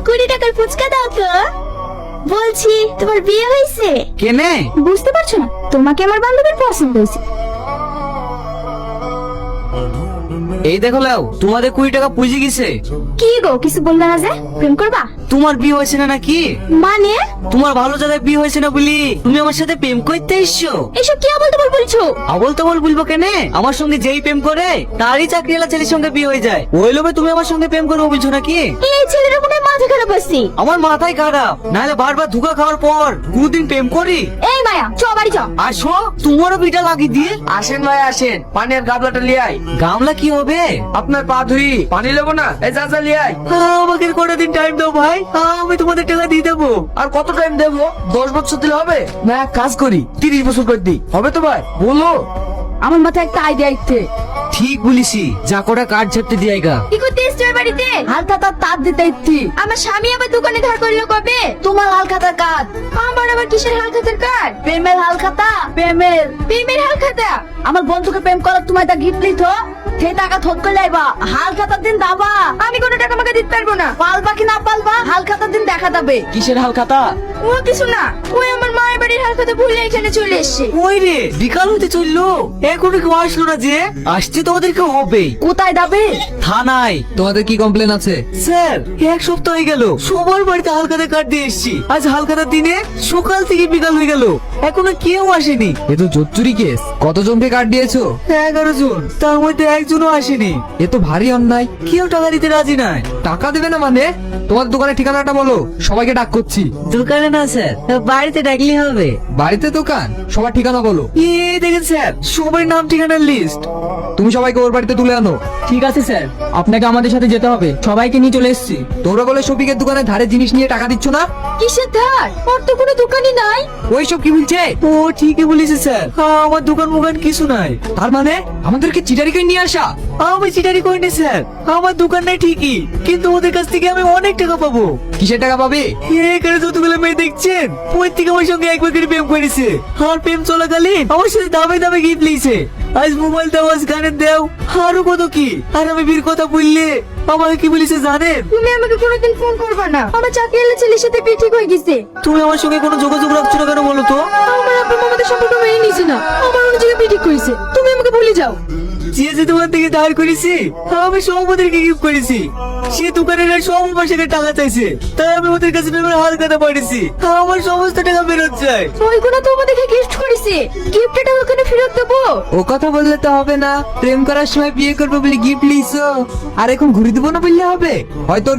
20 টাকার ফুচকা দাও তো। বলছি তোমার বিয়ে হয়েছে? কেনে? বুঝতে পারছো না? তোমাকে আমার বান্ধবীর পছন্দ হয়েছে। এই দেখো লাও, তোমাদের 20 টাকা পুঁজি গেছে। কি গো, কিছু বললে না যে? প্রেম করবা? তোমার বিয়ে হয়েছে না নাকি? মানে তোমার ভালো জায়গায় বিয়ে হয়েছে না বলি তুমি আমার সাথে প্রেম করতে এসছো? এসব কি আবল তাবল বলছো? আবল তাবল বলবো কেনে? আমার সঙ্গে যেই প্রেম করে তারই চাকরিওয়ালা ছেলের সঙ্গে বিয়ে হয়ে যায়। ওই লোভে তুমি আমার সঙ্গে প্রেম করবো বলছো নাকি? এই ছেলের মনে হয় মাথা খারাপ আছে। আমার মাথায় খারাপ, নাহলে বারবার ধোকা খাওয়ার পর কোনদিন প্রেম করি? এই মায়া, চ বাড়ি চ। আসো, তোমারও বিটা লাগিয়ে দিয়ে। আসেন ভাই আসেন, পানির গাবলাটা লিয়ে আই। গামলা কি হবে? আপনার পা ধুই, পানি লেবো না? এই যা লিয়ে আই। আমাকে কটা দিন টাইম দাও ভাই, আমি তোমাদের টাকা দিয়ে দেবো। আর কত টাইম দেবো? 10 বছর দিলে হবে না? এক কাজ করি, 30 বছর করে দিই, হবে তো ভাই? বলো। আমার মাথায় একটা আইডিয়া আইছে। ঠিক বলিসি, যা কটা কাঠ ঝাপতে দিয়েগা। কি করতে এসছো এই বাড়িতে? হালখাতার তার দিতে ইচ্ছি। আমার স্বামী আবার দোকানে ধার করলো কবে? তোমার হালখাতার কাজ, আমার আবার কিসের হালখাতার কার্ড? প্রেমের হালখাতা, প্রেমের। প্রেমের হালখাতা? আমার বন্ধুকে প্রেম করার তোমার একটা গিফট লিথ, সেই টাকা থোক করে লাইবা, হালখাতার দিন দাবা। আমি কোনো টাকা মাকা দিতে পারবো না। পালবা কি না পালবা, হালখাতার দিন দেখা যাবে। কিসের হালখাতা? ও কিছু না, ওই আমার মায়ের বাড়ির হালখাতা ভুলে এখানে চলে এসেছে। ওই রে, বিকাল হতে চললো, এখনো কেউ আসলো না যে? আসছে তোমাদেরকে হবেই। কোথায় যাবে? থানায়। তোমাদের কি কমপ্লেন আছে? স্যার, 1 সপ্তাহ হয়ে গেল সবার বাড়িতে হালখাতা কার্ড দিয়ে এসছি। আজ হালখাতার দিনে সকাল থেকে বিকাল হয়ে গেল, এখনো কেউ আসেনি। এ তো জোচ্চুরি কেস। কতজনকে কার্ড দিয়েছো? 11 জন, তার মধ্যে একজনও আসেনি। এ তো ভারী অন্যায়। কেউ টাকা দিতে রাজি নাই। টাকা দেবে না মানে? তোমার দোকানের ঠিকানাটা বলো, সবাইকে ডাক করছি। দোকানে না স্যার, বাড়িতে ডাকলে হবে। বাড়িতে দোকান, সবার ঠিকানা বলো। দেখেন স্যার, সবার নাম ঠিকানার লিস্ট। তুমি সবাইকে ওর বাড়িতে তুলে আনো। ঠিক আছে স্যার, আপনাকে আমাদের সাথে যেতে হবে। সবাইকে নিয়ে চলে এসেছি। তোমরা বলে শফিকের দোকানে ধারে জিনিস নিয়ে টাকা দিচ্ছ না? কিসের ধার? ওর তো কোনো দোকানই নাই। ওইসব কি বলছে? ও ঠিকই বলেছে স্যার, আমার দোকান মোকান কিছু নাই। তার মানে আমাদেরকে চিটারি করে নিয়ে আসা? আমি চিটারি করিনি স্যার, আমার দোকান নাই ঠিকই, কিন্তু ওদের কাছ থেকে আমি অনেক টাকা পাবো। কিসের টাকা পাবে? এখানে যতগুলো মেয়ে দেখছেন, প্রত্যেকে আমার সঙ্গে একবার করে প্রেম করেছে। আর প্রেম চলাকালীন আমার সাথে দামে দামে গিফট লিয়েছে। আজ মোবাইল দাও, আজ গানের দাও, আরো কত কি। আর আমি বীর কথা বললে আমাকে কি বলেছে জানেন? তুমি আমাকে কোনোদিন ফোন করবা না, আমার চাকরিওয়ালা ছেলের সাথে বিয়ে ঠিক হয়ে গেছে। তুমি আমার সঙ্গে কোনো যোগাযোগ রাখছো না কেন বলো তো? আমার আব্বা আমাদের সম্পর্ক মেনে নিয়েছে না, আমার অন্য জায়গায় বিয়ে ঠিক করেছে। তুমি আমাকে ভুলে যাও। যে তোমার থেকে ধার করেছি, আমি সব ওদেরকে গিফট করেছি। সে দোকানের সব আমার সাথে টাকা চাইছে, তাই আমি ওদের কাছে প্রেমের হালখাতা পাঠিয়েছি। আমার সমস্ত টাকা ফেরত চাই। ওইগুলো তো আমাদেরকে গিফট করেছে, গিফটটা ওখানে ফেরত দেবো। ও কথা বললে তো হবে না। প্রেম করার সময় বিয়ে করবো বলে গিফট লিছো, আর এখন ঘুরে দেবো না বললে হবে? হয়তো